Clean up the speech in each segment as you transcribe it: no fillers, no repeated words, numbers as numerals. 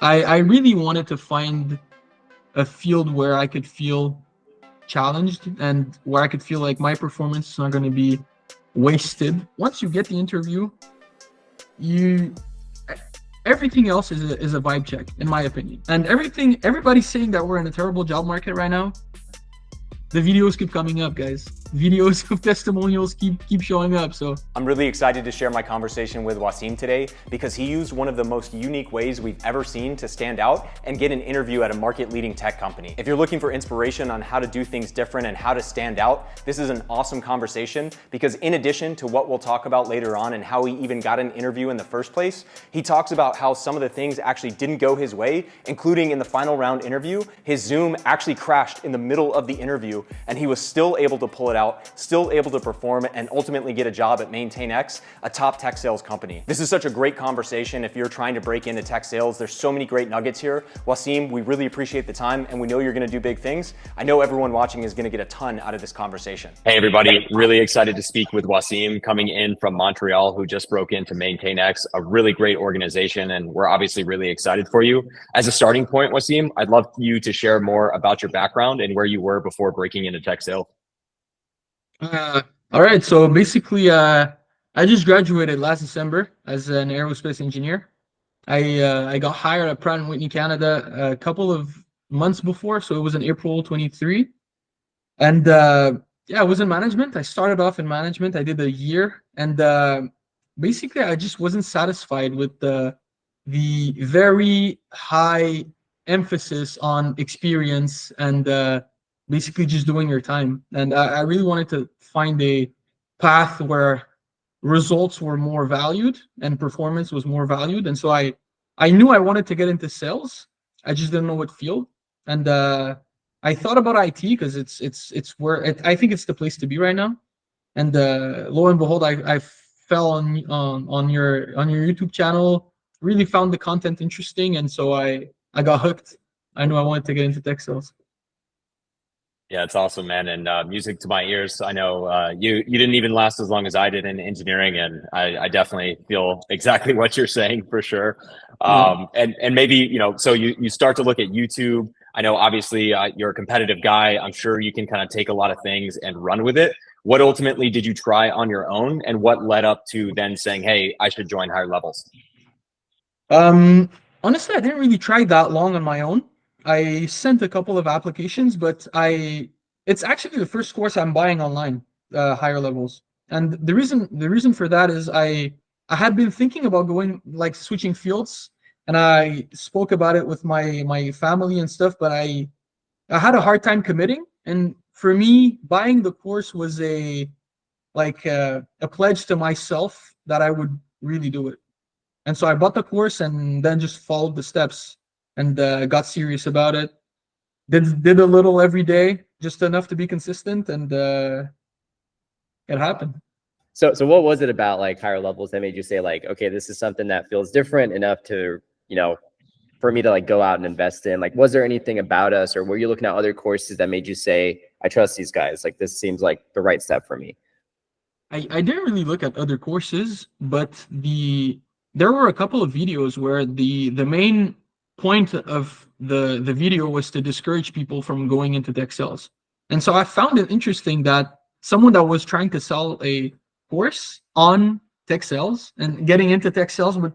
I really wanted to find a field where I could feel challenged and where I could feel like my performance is not going to be wasted. Once you get the interview, you everything else is a vibe check, in my opinion. And everybody's saying that we're in a terrible job market right now. The videos keep coming up, guys. Videos of testimonials keep showing up. So I'm really excited to share my conversation with Wassim today because he used one of the most unique ways we've ever seen to stand out and get an interview at a market-leading tech company. If you're looking for inspiration on how to do things different and how to stand out, this is an awesome conversation because in addition to what we'll talk about later on and how he even got an interview in the first place, he talks about how some of the things actually didn't go his way, including in the final round interview, his Zoom actually crashed in the middle of the interview and he was still able to pull it out, still able to perform and ultimately get a job at MaintainX, a top tech sales company. This is such a great conversation if you're trying to break into tech sales. There's so many great nuggets here. Wassim, we really appreciate the time and we know you're gonna do big things. I know everyone watching is gonna get a ton out of this conversation. Hey everybody, really excited to speak with Wassim coming in from Montreal, who just broke into MaintainX, a really great organization, and we're obviously really excited for you. As a starting point, Wassim, I'd love you to share more about your background and where you were before breaking into tech sales. all right. So basically, I just graduated last December as an aerospace engineer. I got hired at Pratt& Whitney Canada a couple of months before, so it was in April 23. And yeah, I was in management. I started off in management. I did a year, and basically, I just wasn't satisfied with the very high emphasis on experience and basically just doing your time. And I really wanted to find a path where results were more valued and performance was more valued. And so I knew I wanted to get into sales. I just didn't know what field. And I thought about IT because it's where I think it's the place to be right now. And lo and behold, I fell on your YouTube channel. Really found the content interesting, and so I got hooked. I knew I wanted to get into tech sales. Yeah, it's awesome, man. And music to my ears. I know you didn't even last as long as I did in engineering, and I definitely feel exactly what you're saying for sure. Yeah. And maybe, so you start to look at YouTube. I know obviously you're a competitive guy. I'm sure you can kind of take a lot of things and run with it. What ultimately did you try on your own, and what led up to then saying, hey, I should join higher levels? Um, Honestly, I didn't really try that long on my own. I sent a couple of applications, but it's actually the first course I'm buying online, higher levels. And the reason for that is I had been thinking about going like switching fields, and I spoke about it with my family and stuff, but I had a hard time committing. And for me, buying the course was a pledge to myself that I would really do it. And so I bought the course and then just followed the steps and got serious about it. Did a little every day, just enough to be consistent, and it happened. So what was it about like higher levels that made you say like, okay, this is something that feels different enough to, for me to like go out and invest in? Like, was there anything about us, or were you looking at other courses that made you say, I trust these guys, like this seems like the right step for me? I didn't really look at other courses, but there were a couple of videos where the main point of the video was to discourage people from going into tech sales. And so I found it interesting that someone that was trying to sell a course on tech sales and getting into tech sales would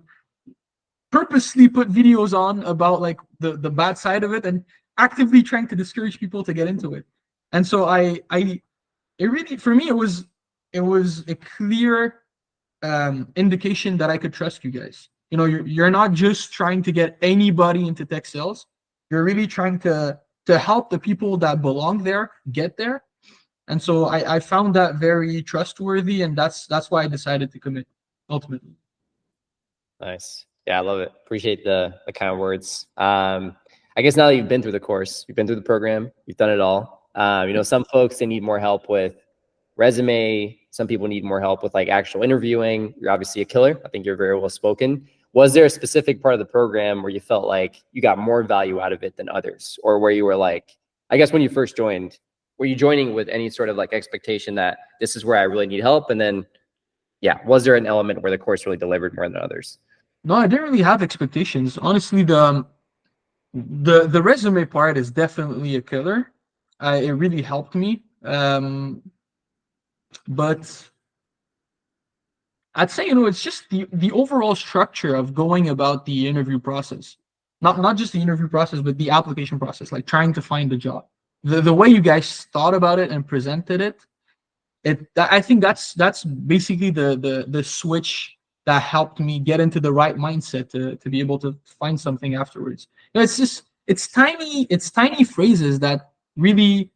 purposely put videos on about like the bad side of it and actively trying to discourage people to get into it. And so it really, for me, it was a clear indication that I could trust you guys. You're not just trying to get anybody into tech sales. You're really trying to help the people that belong there get there. And so I found that very trustworthy, and that's why I decided to commit ultimately. Nice. Yeah, I love it. Appreciate the kind words. I guess now that you've been through the course, you've been through the program, you've done it all. Some folks, they need more help with resume. Some people need more help with like actual interviewing. You're obviously a killer. I think you're very well spoken. Was there a specific part of the program where you felt like you got more value out of it than others, or where you were like, I guess when you first joined, were you joining with any sort of like expectation that this is where I really need help? And then, yeah, was there an element where the course really delivered more than others? No, I didn't really have expectations. Honestly, The resume part is definitely a killer. It really helped me. But I'd say, it's just the overall structure of going about the interview process. Not just the interview process, but the application process, like trying to find the job. The way you guys thought about it and presented it, I think that's basically the switch that helped me get into the right mindset to be able to find something afterwards. It's just it's tiny phrases that really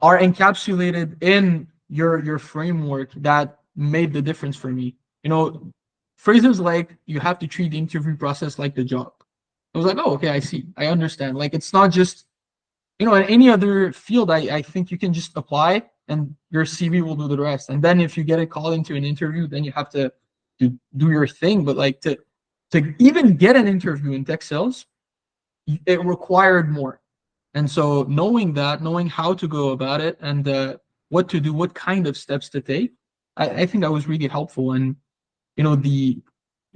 are encapsulated in your framework that made the difference for me. Phrases like you have to treat the interview process like the job. I was like, oh, okay, I see, I understand. Like it's not just in any other field. I think you can just apply and your CV will do the rest. And then if you get a call into an interview, then you have to do your thing. But like to even get an interview in tech sales, it required more. And so knowing how to go about it and what to do, what kind of steps to take, I think that was really helpful. And the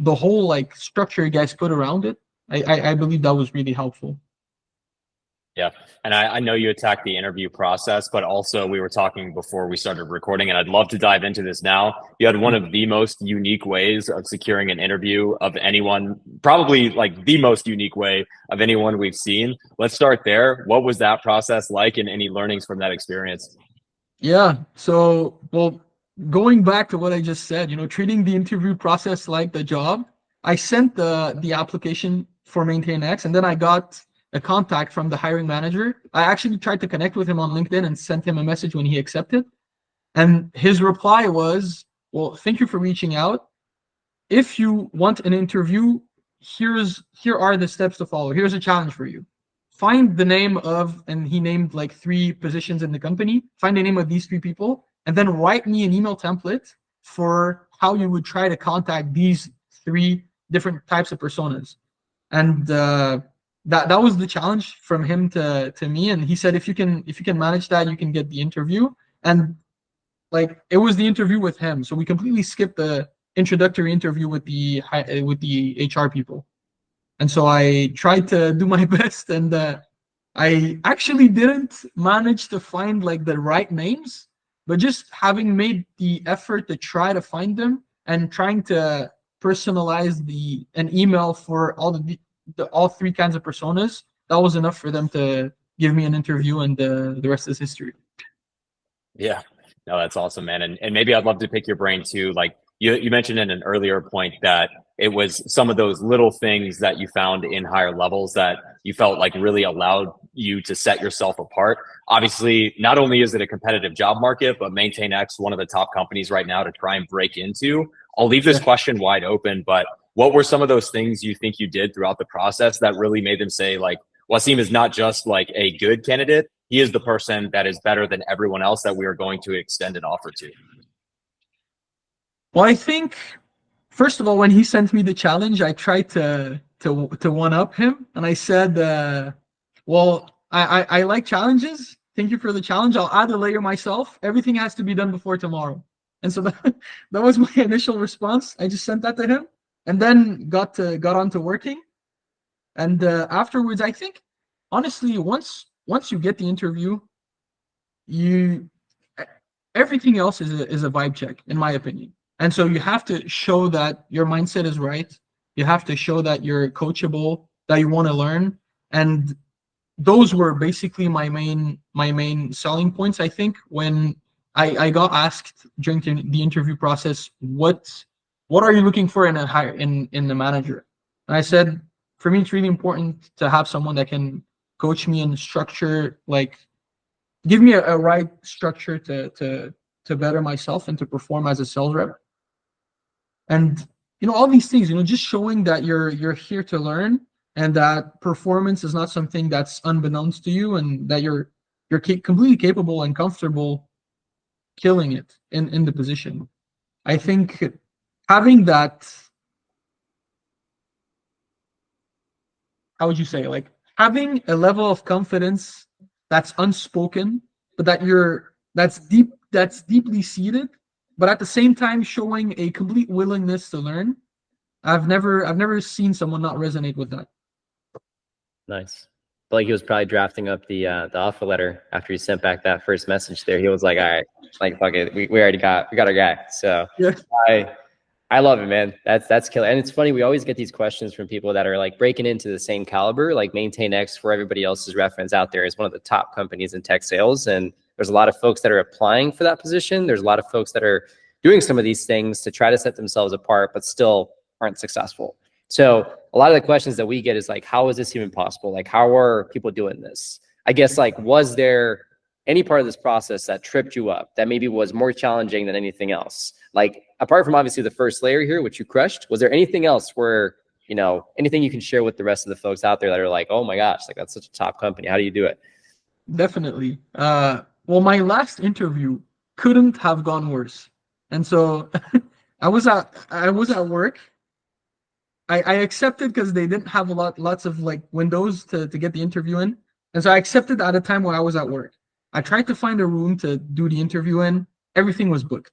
whole like structure you guys put around it, I believe that was really helpful. Yeah. And I know you attacked the interview process, but also we were talking before we started recording, and I'd love to dive into this now. You had one of the most unique ways of securing an interview of anyone, probably like the most unique way of anyone we've seen. Let's start there. What was that process like, and any learnings from that experience? Yeah. So, well, going back to what I just said, treating the interview process like the job, I sent the application for MaintainX, and then I got a contact from the hiring manager. I actually tried to connect with him on LinkedIn and sent him a message when he accepted. And his reply was, well, thank you for reaching out. If you want an interview, here are the steps to follow. Here's a challenge for you. Find the name of, and he named like 3 positions in the company. Find the name of these 3 people, and then write me an email template for how you would try to contact these 3 different types of personas. And that was the challenge from him to me. And he said, if you can manage that, you can get the interview. And like it was the interview with him, so we completely skipped the introductory interview with the HR people. And so I tried to do my best, and I actually didn't manage to find like the right names, but just having made the effort to try to find them and trying to personalize an email for all 3 kinds of personas, that was enough for them to give me an interview, and the rest is history. Yeah. No, that's awesome, man. And maybe I'd love to pick your brain too. Like you mentioned in an earlier point that it was some of those little things that you found in higher levels that you felt like really allowed you to set yourself apart. Obviously, not only is it a competitive job market, but MaintainX, one of the top companies right now to try and break into. I'll leave this question wide open, but what were some of those things you think you did throughout the process that really made them say, like, Wassim is not just like a good candidate, he is the person that is better than everyone else that we are going to extend an offer to? Well, I think first of all, when he sent me the challenge, I tried to one up him, and I said, "Well, I like challenges. Thank you for the challenge. I'll add a layer myself. Everything has to be done before tomorrow." And so that was my initial response. I just sent that to him, and then got on to working. And afterwards, I think honestly, once you get the interview, you everything else is a vibe check, in my opinion. And so you have to show that your mindset is right. You have to show that you're coachable, that you want to learn. And those were basically my main selling points. I think when I got asked during the interview process, what are you looking for in the manager? And I said, for me, it's really important to have someone that can coach me and structure, like give me a right structure to better myself and to perform as a sales rep. And all these things, just showing that you're here to learn, and that performance is not something that's unbeknownst to you, and that you're completely capable and comfortable killing it in the position. I think having that, how would you say, like having a level of confidence that's unspoken, but that's deeply seated, but at the same time showing a complete willingness to learn. I've never seen someone not resonate with that. Nice. But like he was probably drafting up the offer letter after he sent back that first message there. He was like, all right, like fuck it. We already got our guy. So Yeah. I love it, man. That's killer. And it's funny, we always get these questions from people that are like breaking into the same caliber, like Maintain X, for everybody else's reference out there, is one of the top companies in tech sales. And there's a lot of folks that are applying for that position. There's a lot of folks that are doing some of these things to try to set themselves apart, but still aren't successful. So a lot of the questions that we get is like, how is this even possible? Like, how are people doing this? I guess, like, was there any part of this process that tripped you up that maybe was more challenging than anything else? Like, apart from obviously the first layer here, which you crushed, was there anything else where, you know, anything you can share with the rest of the folks out there that are like, oh my gosh, like that's such a top company. How do you do it? Definitely. Well, my last interview couldn't have gone worse. And so I was at work. I accepted because they didn't have lots of like windows to get the interview in. And so I accepted at a time where I was at work. I tried to find a room to do the interview in. Everything was booked.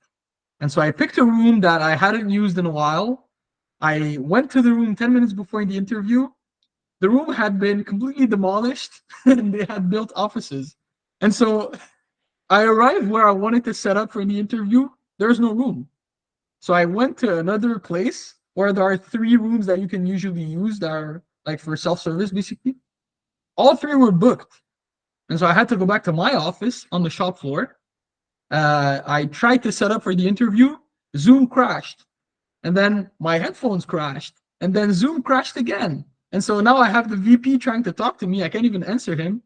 And so I picked a room that I hadn't used in a while. I went to the room 10 minutes before the interview. The room had been completely demolished and they had built offices. And so I arrived where I wanted to set up for the interview. There's no room. So I went to another place where there are 3 rooms that you can usually use that are like for self-service, basically. All 3 were booked. And so I had to go back to my office on the shop floor. I tried to set up for the interview. Zoom crashed. And then my headphones crashed. And then Zoom crashed again. And so now I have the VP trying to talk to me. I can't even answer him.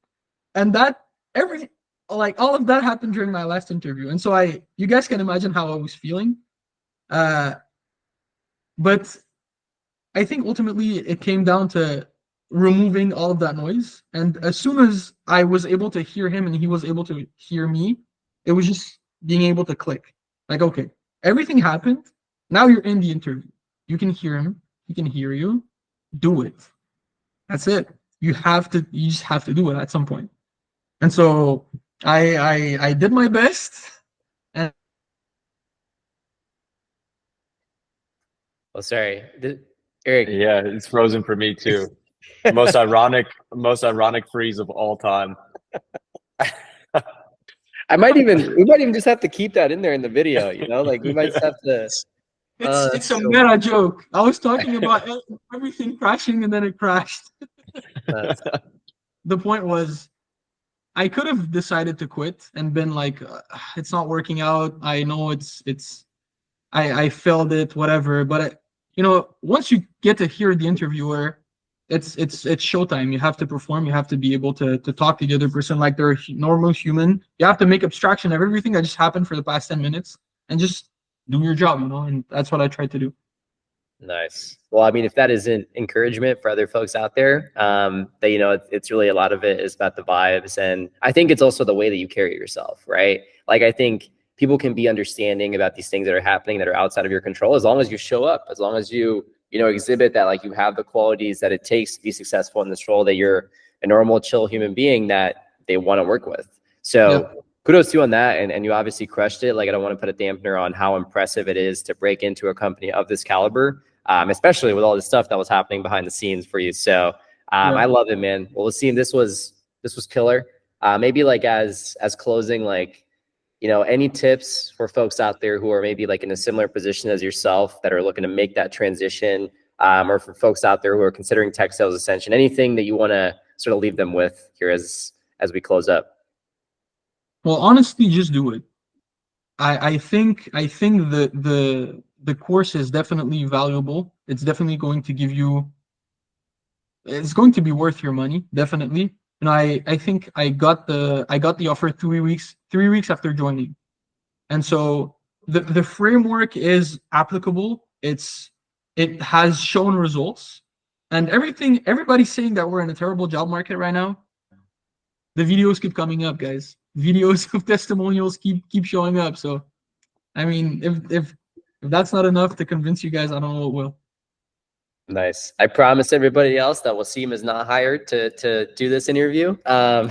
And all of that happened during my last interview. And so you guys can imagine how I was feeling. But I think ultimately it came down to removing all of that noise. And as soon as I was able to hear him and he was able to hear me, it was just being able to click. Like, okay, everything happened. Now you're in the interview. You can hear him. He can hear you. Do it. That's it. You just have to do it at some point. And so I did my best. And Oh, sorry, Eric. Yeah, it's frozen for me too. Most ironic freeze of all time. we might even just have to keep that in there in the video, you know, like we might just have to. it's a meta joke. I was talking about everything crashing and then it crashed. The point was, I could have decided to quit and been like, it's not working out. I know I failed it, whatever. But once you get to hear the interviewer, it's showtime. You have to perform. You have to be able to talk to the other person like they're a normal human. You have to make abstraction of everything that just happened for the past 10 minutes and just do your job, and that's what I tried to do. Nice. Well, I mean, if that isn't encouragement for other folks out there, that, it's really, a lot of it is about the vibes. And I think it's also the way that you carry yourself, right? Like, I think people can be understanding about these things that are happening that are outside of your control, as long as you show up, as long as you exhibit that, like, you have the qualities that it takes to be successful in this role, that you're a normal, chill human being that they want to work with. So kudos to you on that. And you obviously crushed it. Like, I don't want to put a dampener on how impressive it is to break into a company of this caliber. Especially with all the stuff that was happening behind the scenes for you. So I love it, man. Well, Wassim, this was killer. Maybe like as closing, like, any tips for folks out there who are maybe like in a similar position as yourself that are looking to make that transition, or for folks out there who are considering tech sales ascension, anything that you want to sort of leave them with here as we close up? Well, honestly, just do it. I think the course is definitely valuable. It's definitely going to give you. It's going to be worth your money, definitely. And I think I got the offer 3 weeks after joining, and so the framework is applicable. It has shown results, and everybody's saying that we're in a terrible job market right now. The videos keep coming up, guys. Videos of testimonials keep showing up. So, I mean, if that's not enough to convince you guys, I don't know what will. Nice. I promise everybody else that Wassim is not hired to do this interview. Now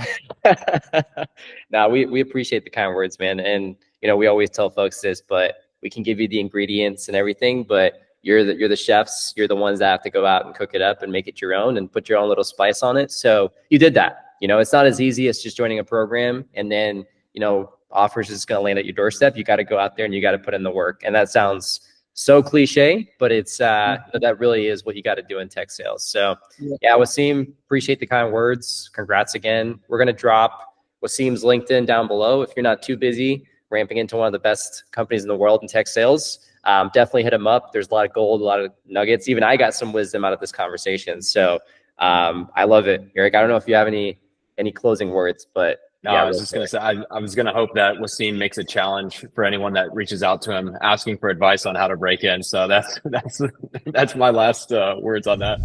we appreciate the kind words, man. And we always tell folks this, but we can give you the ingredients and everything, but you're the chefs. You're the ones that have to go out and cook it up and make it your own and put your own little spice on it. So you did that. You know, it's not as easy as just joining a program and then, you know, offers is going to land at your doorstep. You got to go out there and you got to put in the work. And that sounds so cliche, but it's that really is what you got to do in tech sales. So yeah, Wassim, appreciate the kind words. Congrats again. We're going to drop Wassim's LinkedIn down below. If you're not too busy ramping into one of the best companies in the world in tech sales, definitely hit him up. There's a lot of gold, a lot of nuggets. Even I got some wisdom out of this conversation. So I love it. Eric, I don't know if you have any closing words, but no, yeah, I was just going to say, I was going to hope that Wassim makes a challenge for anyone that reaches out to him asking for advice on how to break in. So that's my last words on that.